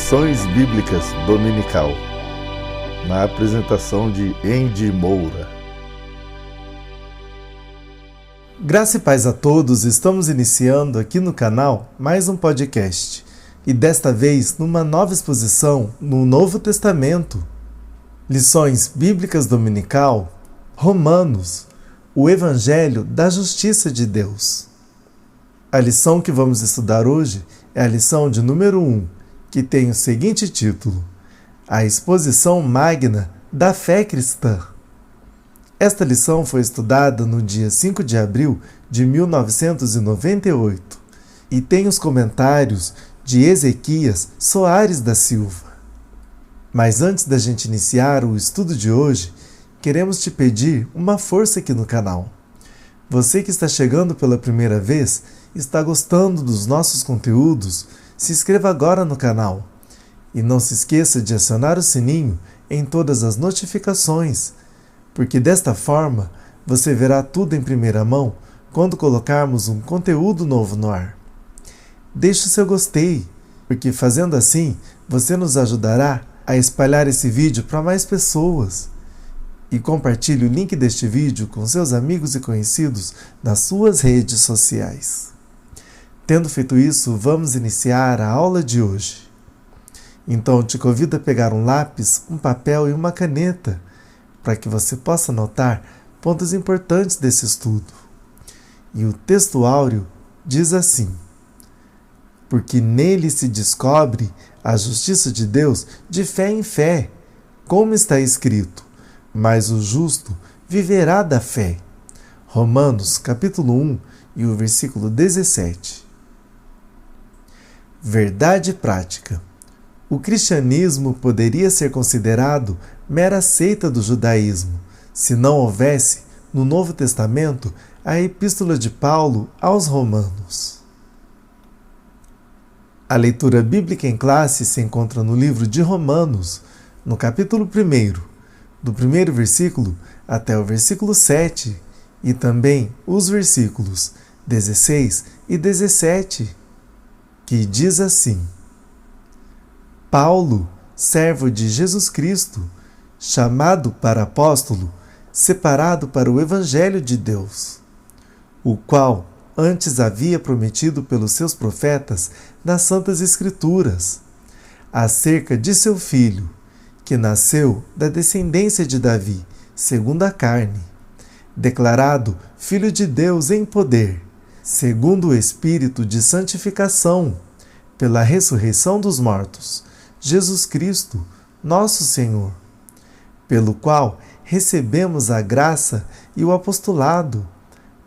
Lições Bíblicas Dominical, na apresentação de Andy Moura. Graça e paz a todos, estamos iniciando aqui no canal mais um podcast, e desta vez numa nova exposição no Novo Testamento. Lições Bíblicas Dominical, Romanos, o Evangelho da Justiça de Deus. A lição que vamos estudar hoje é a lição de número 1, que tem o seguinte título: A Exposição Magna da Fé Cristã. Esta lição foi estudada no dia 5 de abril de 1998 e tem os comentários de Ezequias Soares da Silva. Mas antes da gente iniciar o estudo de hoje, queremos te pedir uma força aqui no canal. Você que está chegando pela primeira vez, está gostando dos nossos conteúdos, se inscreva agora no canal. E não se esqueça de acionar o sininho em todas as notificações, porque desta forma você verá tudo em primeira mão quando colocarmos um conteúdo novo no ar. Deixe o seu gostei, porque fazendo assim você nos ajudará a espalhar esse vídeo para mais pessoas. E compartilhe o link deste vídeo com seus amigos e conhecidos nas suas redes sociais. Tendo feito isso, vamos iniciar a aula de hoje. Então, te convido a pegar um lápis, um papel e uma caneta, para que você possa anotar pontos importantes desse estudo. E o texto áureo diz assim: porque nele se descobre a justiça de Deus de fé em fé, como está escrito, mas o justo viverá da fé. Romanos capítulo 1 e o versículo 17. Verdade prática. O cristianismo poderia ser considerado mera seita do judaísmo, se não houvesse, no Novo Testamento, a Epístola de Paulo aos Romanos. A leitura bíblica em classe se encontra no livro de Romanos, no capítulo 1, do primeiro versículo até o versículo 7, e também os versículos 16 e 17, que diz assim: Paulo, servo de Jesus Cristo, chamado para apóstolo, separado para o Evangelho de Deus, o qual antes havia prometido pelos seus profetas nas Santas Escrituras, acerca de seu filho, que nasceu da descendência de Davi, segundo a carne, declarado Filho de Deus em poder, segundo o Espírito de santificação, pela ressurreição dos mortos, Jesus Cristo, nosso Senhor, pelo qual recebemos a graça e o apostolado,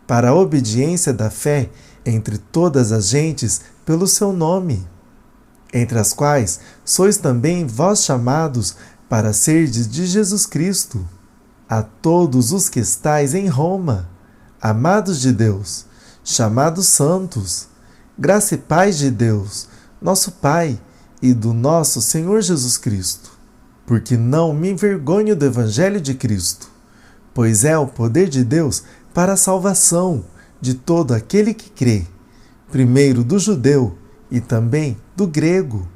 para a obediência da fé entre todas as gentes pelo seu nome, entre as quais sois também vós chamados para serdes de Jesus Cristo. A todos os que estais em Roma, amados de Deus, chamados santos, graça e paz de Deus, nosso Pai, e do nosso Senhor Jesus Cristo. Porque não me envergonho do Evangelho de Cristo, pois é o poder de Deus para a salvação de todo aquele que crê, primeiro do judeu e também do grego,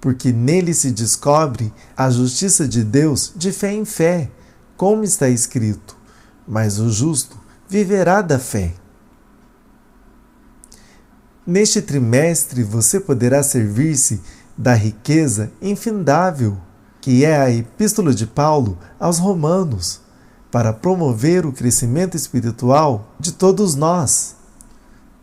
porque nele se descobre a justiça de Deus de fé em fé, como está escrito, mas o justo viverá da fé. Neste trimestre você poderá servir-se da riqueza infindável, que é a Epístola de Paulo aos Romanos, para promover o crescimento espiritual de todos nós.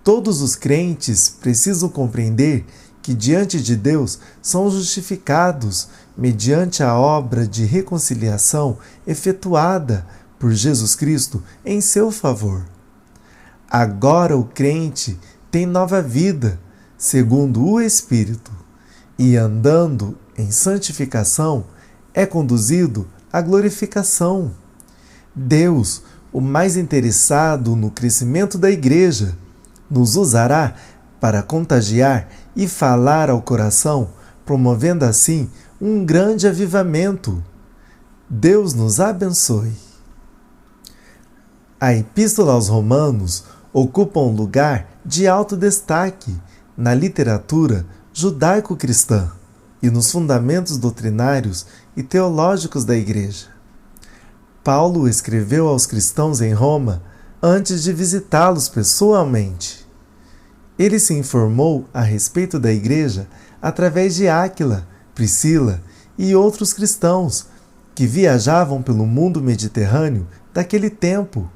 Todos os crentes precisam compreender que diante de Deus são justificados mediante a obra de reconciliação efetuada por Jesus Cristo em seu favor. Agora o crente tem nova vida, segundo o Espírito, e andando em santificação é conduzido à glorificação. Deus, o mais interessado no crescimento da igreja, nos usará para contagiar e falar ao coração, promovendo assim um grande avivamento. Deus nos abençoe. A Epístola aos Romanos ocupa um lugar de alto destaque na literatura judaico-cristã e nos fundamentos doutrinários e teológicos da Igreja. Paulo escreveu aos cristãos em Roma antes de visitá-los pessoalmente. Ele se informou a respeito da Igreja através de Áquila, Priscila e outros cristãos que viajavam pelo mundo mediterrâneo daquele tempo.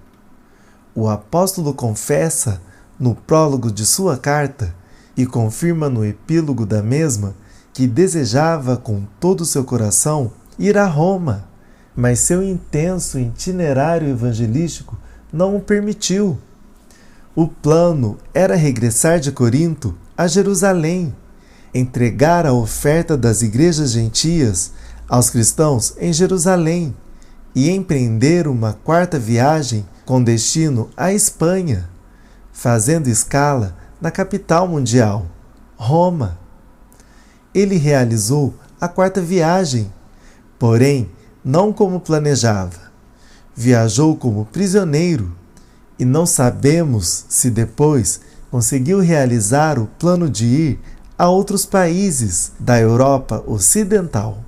O apóstolo confessa, no prólogo de sua carta, e confirma no epílogo da mesma, que desejava com todo o seu coração ir a Roma, mas seu intenso itinerário evangelístico não o permitiu. O plano era regressar de Corinto a Jerusalém, entregar a oferta das igrejas gentias aos cristãos em Jerusalém e empreender uma quarta viagem com destino à Espanha, fazendo escala na capital mundial, Roma. Ele realizou a quarta viagem, porém não como planejava. Viajou como prisioneiro e não sabemos se depois conseguiu realizar o plano de ir a outros países da Europa Ocidental.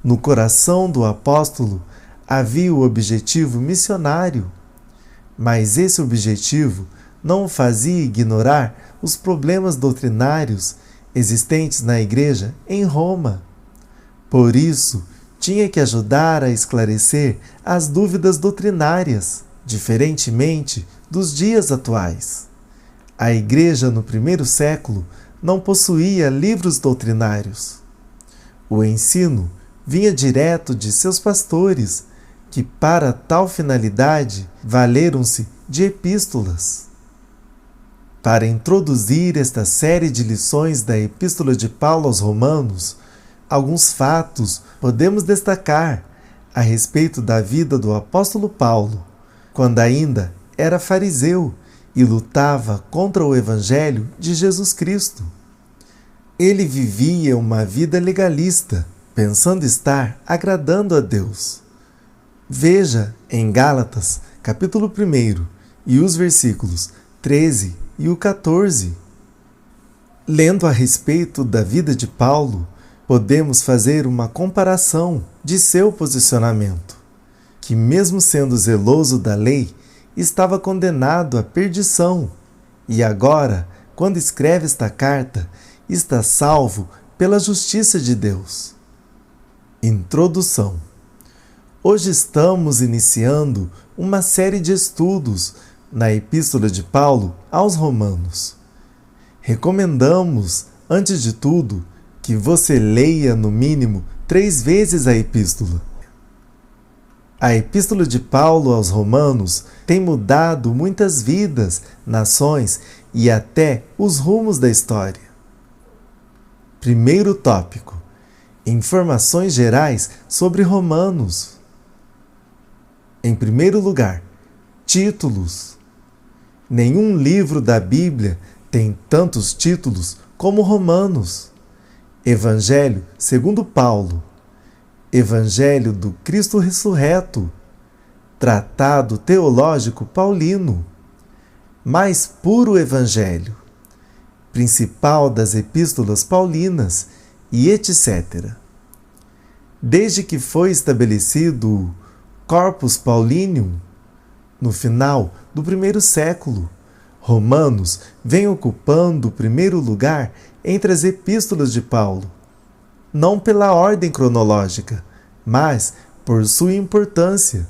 No coração do apóstolo havia o objetivo missionário, mas esse objetivo não o fazia ignorar os problemas doutrinários existentes na igreja em Roma. Por isso, tinha que ajudar a esclarecer as dúvidas doutrinárias, diferentemente dos dias atuais. A igreja no primeiro século não possuía livros doutrinários. O ensino vinha direto de seus pastores, que para tal finalidade valeram-se de epístolas. Para introduzir esta série de lições da Epístola de Paulo aos Romanos, alguns fatos podemos destacar a respeito da vida do apóstolo Paulo, quando ainda era fariseu e lutava contra o Evangelho de Jesus Cristo. Ele vivia uma vida legalista, pensando estar agradando a Deus. Veja em Gálatas, capítulo 1, e os versículos 13 e o 14. Lendo a respeito da vida de Paulo, podemos fazer uma comparação de seu posicionamento, que mesmo sendo zeloso da lei, estava condenado à perdição, e agora, quando escreve esta carta, está salvo pela justiça de Deus. Introdução. Hoje estamos iniciando uma série de estudos na Epístola de Paulo aos Romanos. Recomendamos, antes de tudo, que você leia no mínimo 3 vezes a Epístola. A Epístola de Paulo aos Romanos tem mudado muitas vidas, nações e até os rumos da história. Primeiro tópico: informações gerais sobre Romanos. Em primeiro lugar, títulos. Nenhum livro da Bíblia tem tantos títulos como Romanos. Evangelho segundo Paulo, Evangelho do Cristo ressurreto, Tratado teológico paulino, mais puro Evangelho, principal das epístolas paulinas e etc. Desde que foi estabelecido o Corpus Paulinum, no final do primeiro século, Romanos vem ocupando o primeiro lugar entre as epístolas de Paulo, não pela ordem cronológica, mas por sua importância.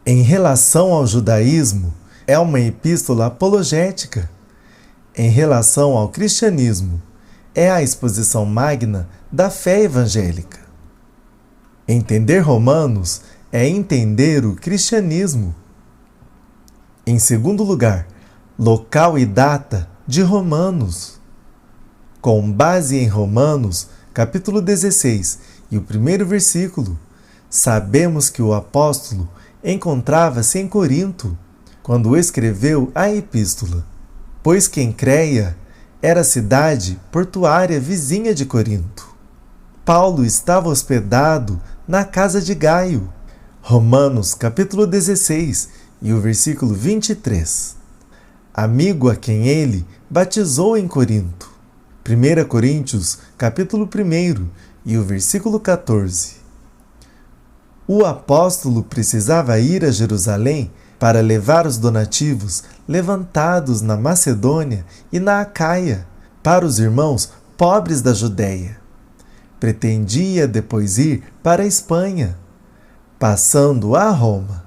Em relação ao judaísmo, é uma epístola apologética. Em relação ao cristianismo, é a exposição magna da fé evangélica. Entender Romanos é entender o cristianismo. Em segundo lugar, local e data de Romanos. Com base em Romanos, capítulo 16 e o primeiro versículo, sabemos que o apóstolo encontrava-se em Corinto quando escreveu a epístola, pois Quencreia era a cidade portuária vizinha de Corinto. Paulo estava hospedado na casa de Gaio. Romanos capítulo 16 e o versículo 23. Amigo a quem ele batizou em Corinto. 1 Coríntios, capítulo 1 e o versículo 14. O apóstolo precisava ir a Jerusalém para levar os donativos levantados na Macedônia e na Acaia para os irmãos pobres da Judéia. Pretendia depois ir para a Espanha, passando a Roma.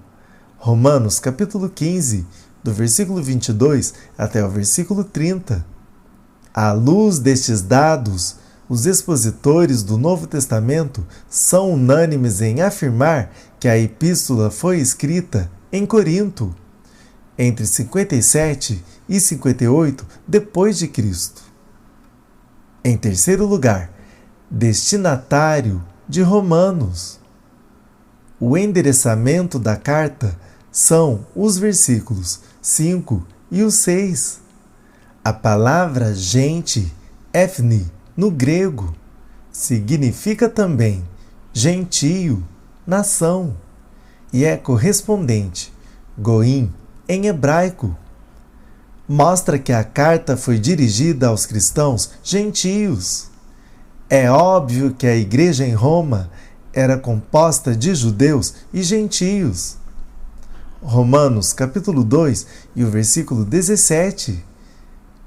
Romanos capítulo 15, do versículo 22 até o versículo 30. À luz destes dados, os expositores do Novo Testamento são unânimes em afirmar que a epístola foi escrita em Corinto, entre 57 e 58 depois de Cristo. Em terceiro lugar, destinatário de Romanos. O endereçamento da carta são os versículos 5 e o 6. A palavra gente, ethne, no grego, significa também gentio, nação, e é correspondente, goim, em hebraico. Mostra que a carta foi dirigida aos cristãos gentios. É óbvio que a igreja em Roma era composta de judeus e gentios. Romanos capítulo 2 e o versículo 17,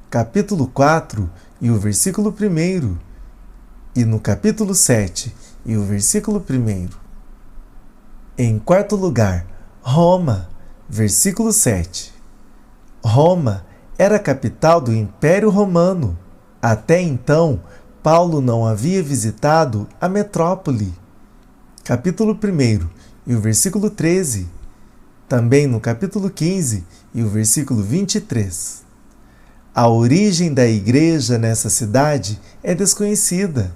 capítulo 4 e o versículo 1, e no capítulo 7 e o versículo 1. Em quarto lugar, Roma, versículo 7. Roma era a capital do Império Romano. Até então, Paulo não havia visitado a metrópole. Capítulo 1 e o versículo 13. Também no capítulo 15 e o versículo 23. A origem da igreja nessa cidade é desconhecida.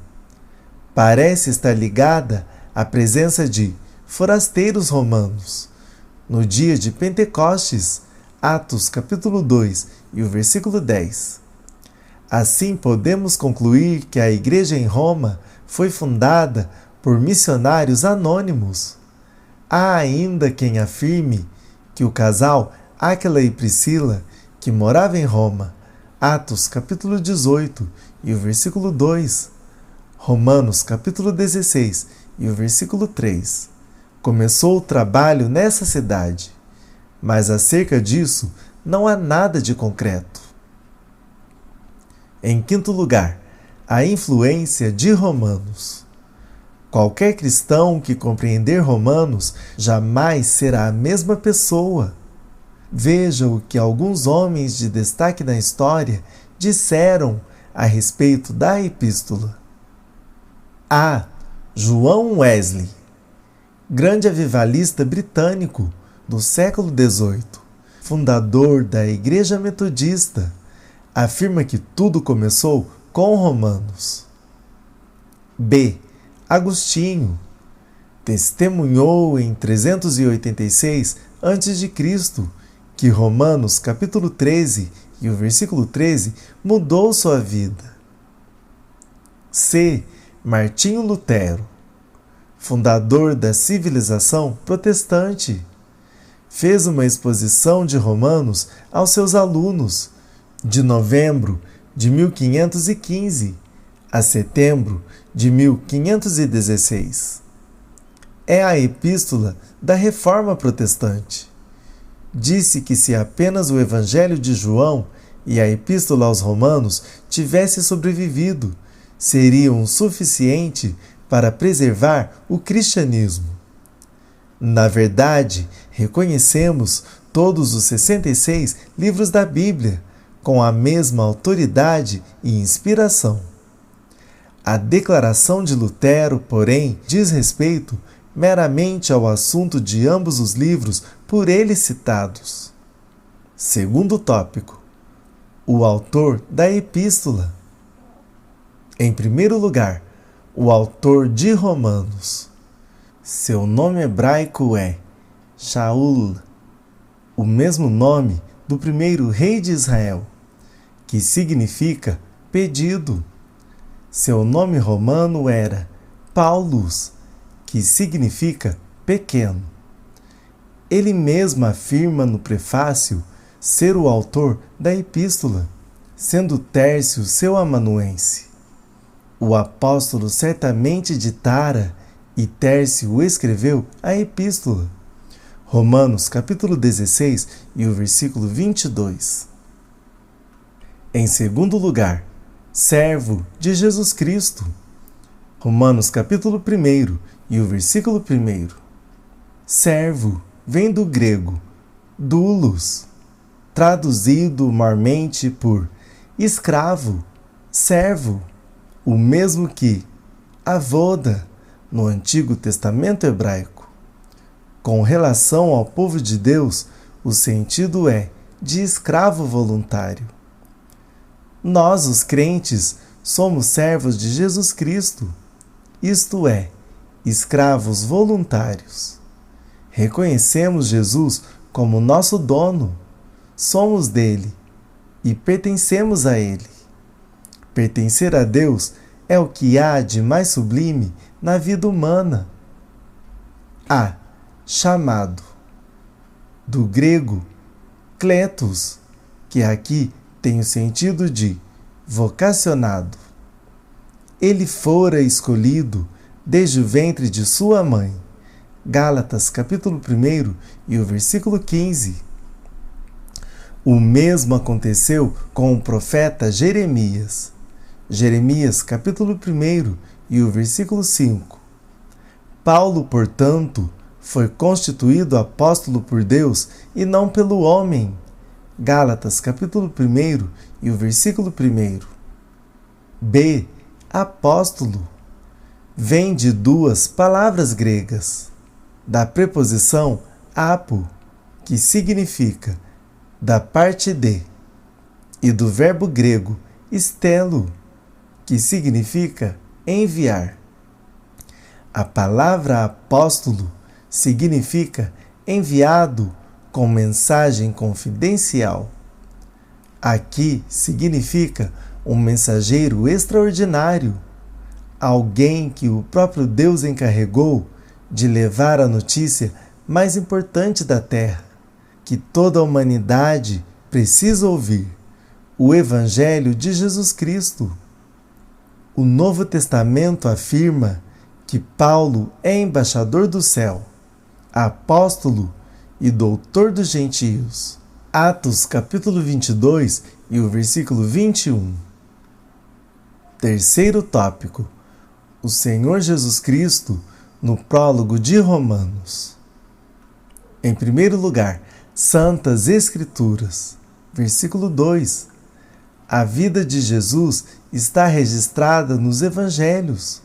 Parece estar ligada à presença de forasteiros romanos. No dia de Pentecostes, Atos capítulo 2 e o versículo 10. Assim podemos concluir que a igreja em Roma foi fundada por missionários anônimos. Há ainda quem afirme que o casal Áquila e Priscila, que morava em Roma, Atos capítulo 18 e o versículo 2, Romanos capítulo 16 e o versículo 3, começou o trabalho nessa cidade, mas acerca disso não há nada de concreto. Em quinto lugar, a influência de Romanos. Qualquer cristão que compreender Romanos jamais será a mesma pessoa. Veja o que alguns homens de destaque na história disseram a respeito da epístola. A. João Wesley, grande avivalista britânico do século XVIII, fundador da Igreja Metodista, afirma que tudo começou com Romanos. B. Agostinho, testemunhou em 386 a.C. que Romanos capítulo 13 e o versículo 13 mudou sua vida. C. Martinho Lutero, fundador da civilização protestante, fez uma exposição de Romanos aos seus alunos de novembro de 1515 a setembro de 1516. É a epístola da Reforma Protestante. Disse que se apenas o Evangelho de João e a Epístola aos Romanos tivessem sobrevivido, seriam suficiente para preservar o cristianismo. Na verdade, reconhecemos todos os 66 livros da Bíblia com a mesma autoridade e inspiração. A declaração de Lutero, porém, diz respeito meramente ao assunto de ambos os livros por ele citados. Segundo tópico: o autor da epístola. Em primeiro lugar, o autor de Romanos. Seu nome hebraico é Shaul, o mesmo nome do primeiro rei de Israel, que significa pedido. Seu nome romano era Paulus, que significa pequeno. Ele mesmo afirma no prefácio ser o autor da epístola, sendo Tércio seu amanuense. O apóstolo certamente ditara e Tércio o escreveu a epístola. Romanos capítulo 16 e o versículo 22. Em segundo lugar, servo de Jesus Cristo. Romanos capítulo 1 e o versículo 1. Servo vem do grego doulos, traduzido maiormente por escravo, servo, o mesmo que avoda no Antigo Testamento hebraico. Com relação ao povo de Deus, o sentido é de escravo voluntário. Nós, os crentes, somos servos de Jesus Cristo, isto é, escravos voluntários. Reconhecemos Jesus como nosso dono, somos dele e pertencemos a ele. Pertencer a Deus é o que há de mais sublime na vida humana. A. Chamado. Do grego kletos, que aqui tem o sentido de vocacionado. Ele fora escolhido desde o ventre de sua mãe. Gálatas capítulo 1 e o versículo 15. O mesmo aconteceu com o profeta Jeremias. Jeremias capítulo 1 e o versículo 5. Paulo, portanto, foi constituído apóstolo por Deus e não pelo homem. Gálatas capítulo 1 e o versículo 1. B. Apóstolo. Vem de duas palavras gregas, da preposição apo, que significa da parte de, e do verbo grego stelo, que significa enviar. A palavra apóstolo significa enviado com mensagem confidencial. Aqui significa um mensageiro extraordinário, alguém que o próprio Deus encarregou de levar a notícia mais importante da terra, que toda a humanidade precisa ouvir, o Evangelho de Jesus Cristo. O Novo Testamento afirma que Paulo é embaixador do céu, apóstolo e doutor dos gentios. Atos capítulo 22 e o versículo 21. Terceiro tópico: o Senhor Jesus Cristo no prólogo de Romanos. Em primeiro lugar, Santas Escrituras. Versículo 2. A vida de Jesus está registrada nos Evangelhos.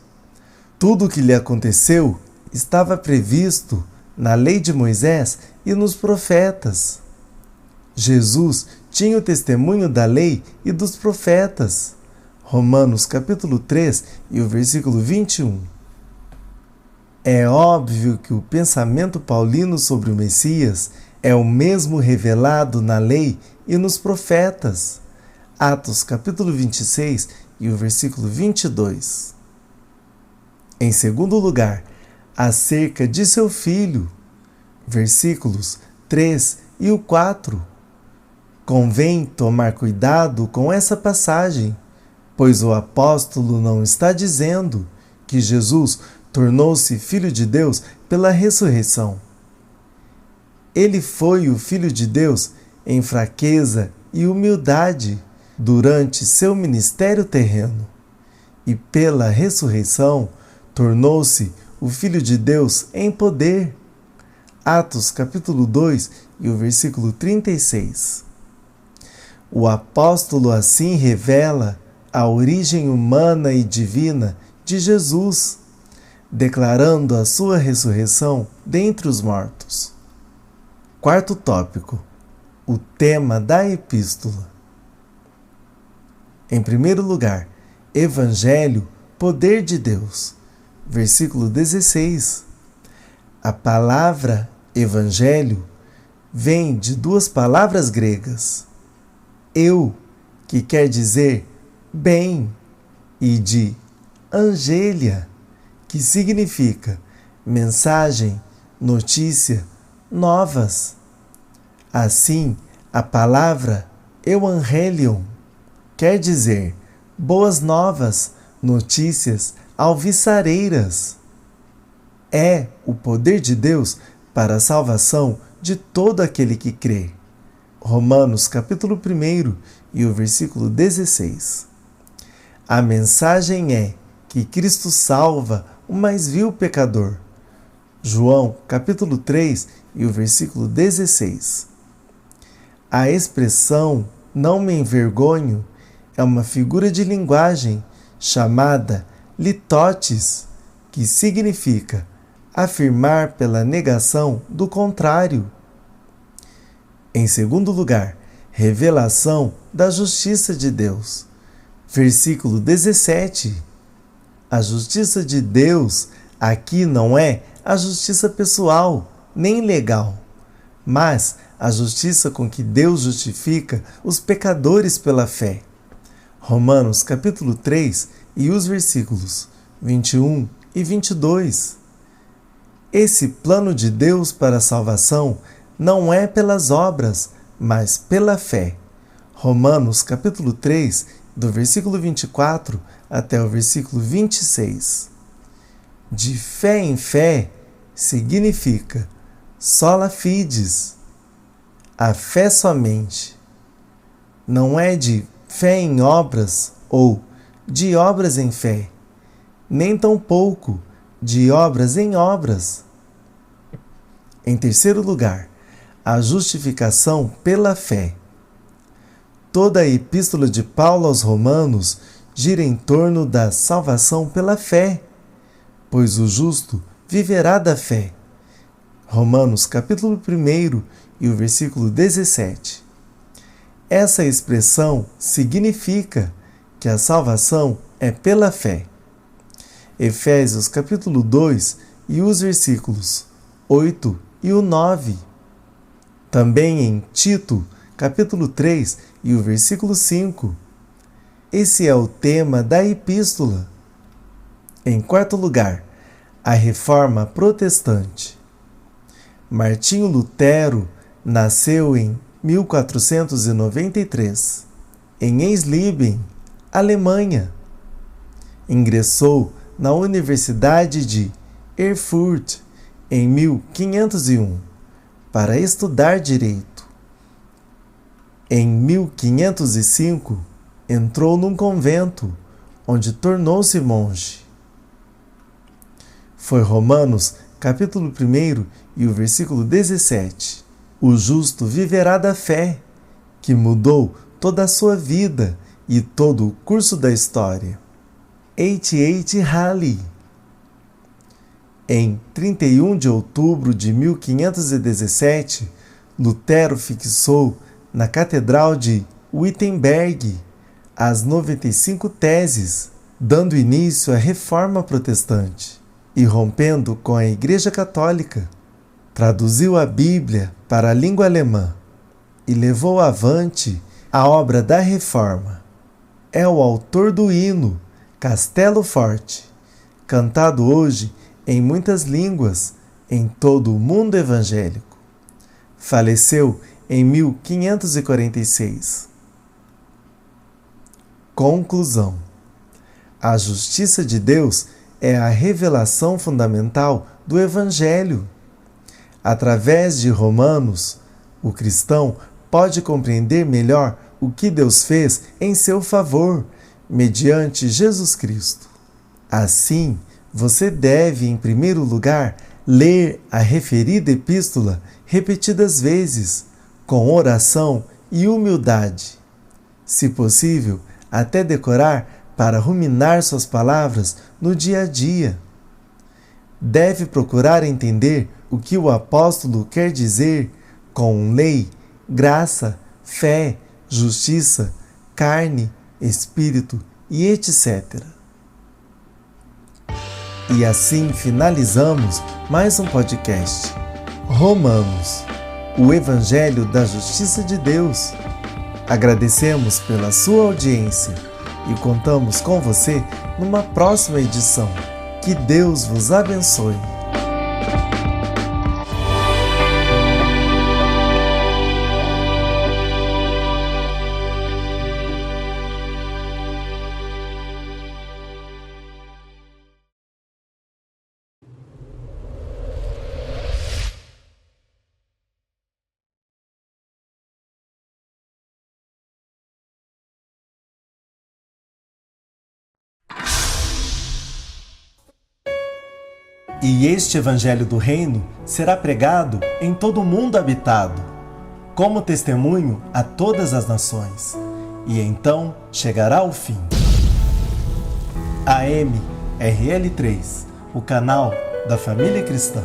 Tudo o que lhe aconteceu estava previsto na lei de Moisés e nos profetas. Jesus tinha o testemunho da lei e dos profetas. Romanos capítulo 3 e o versículo 21. É óbvio que o pensamento paulino sobre o Messias é o mesmo revelado na lei e nos profetas. Atos capítulo 26 e o versículo 22. Em segundo lugar, acerca de seu filho, versículos 3 e o 4. Convém tomar cuidado com essa passagem, pois o apóstolo não está dizendo que Jesus tornou-se Filho de Deus pela ressurreição. Ele foi o Filho de Deus em fraqueza e humildade durante seu ministério terreno, e pela ressurreição tornou-se o Filho de Deus em poder. Atos capítulo 2 e o versículo 36. O apóstolo assim revela a origem humana e divina de Jesus, declarando a sua ressurreição dentre os mortos. Quarto tópico: o tema da epístola. Em primeiro lugar, Evangelho, poder de Deus. Versículo 16. A palavra Evangelho vem de duas palavras gregas, eu, que quer dizer bem, e de angélia, que significa mensagem, notícia, novas. Assim, a palavra evangelion quer dizer boas novas, notícias alvissareiras. É o poder de Deus para a salvação de todo aquele que crê. Romanos capítulo 1 e o versículo 16. A mensagem é que Cristo salva o mais vil pecador. João capítulo 3 e o versículo 16. A expressão não me envergonho é uma figura de linguagem chamada litotes, que significa afirmar pela negação do contrário. Em segundo lugar, revelação da justiça de Deus. Versículo 17. A justiça de Deus aqui não é a justiça pessoal, nem legal, mas a justiça com que Deus justifica os pecadores pela fé. Romanos capítulo 3 e os versículos 21 e 22. Esse plano de Deus para a salvação não é pelas obras, mas pela fé. Romanos capítulo 3, do versículo 24 até o versículo 26. De fé em fé significa sola fides, a fé somente. Não é de fé em obras ou de obras em fé, nem tampouco de obras em obras. Em terceiro lugar, a justificação pela fé. Toda a epístola de Paulo aos Romanos gira em torno da salvação pela fé, pois o justo viverá da fé. Romanos capítulo 1 e o versículo 17. Essa expressão significa que a salvação é pela fé. Efésios capítulo 2 e os versículos 8 e o 9. Também em Tito capítulo 3 e o versículo 5. Esse é o tema da epístola. Em quarto lugar, a Reforma Protestante. Martinho Lutero nasceu em 1493, em Eisleben, Alemanha. Ingressou na Universidade de Erfurt em 1501 para estudar direito. Em 1505, entrou num convento, onde tornou-se monge. Foi Romanos capítulo 1 e o versículo 17. O justo viverá da fé, que mudou toda a sua vida e todo o curso da história. H. Halley. Em 31 de outubro de 1517, Lutero fixou na Catedral de Wittenberg as 95 teses, dando início à Reforma Protestante e rompendo com a Igreja Católica. Traduziu a Bíblia para a língua alemã e levou avante a obra da Reforma. É o autor do hino Castelo Forte, cantado hoje em muitas línguas em todo o mundo evangélico. Faleceu em 1546. Conclusão: a justiça de Deus é a revelação fundamental do Evangelho. Através de Romanos, o cristão pode compreender melhor o que Deus fez em seu favor, mediante Jesus Cristo. Assim, você deve, em primeiro lugar, ler a referida epístola repetidas vezes, com oração e humildade. Se possível, até decorar para ruminar suas palavras no dia a dia. Deve procurar entender o que o apóstolo quer dizer com lei, graça, fé, justiça, carne, espírito e etc. E assim finalizamos mais um podcast. Romanos, o Evangelho da Justiça de Deus. Agradecemos pela sua audiência e contamos com você numa próxima edição. Que Deus vos abençoe. E este Evangelho do Reino será pregado em todo o mundo habitado, como testemunho a todas as nações, e então chegará ao fim. AM RL3, o canal da família cristã.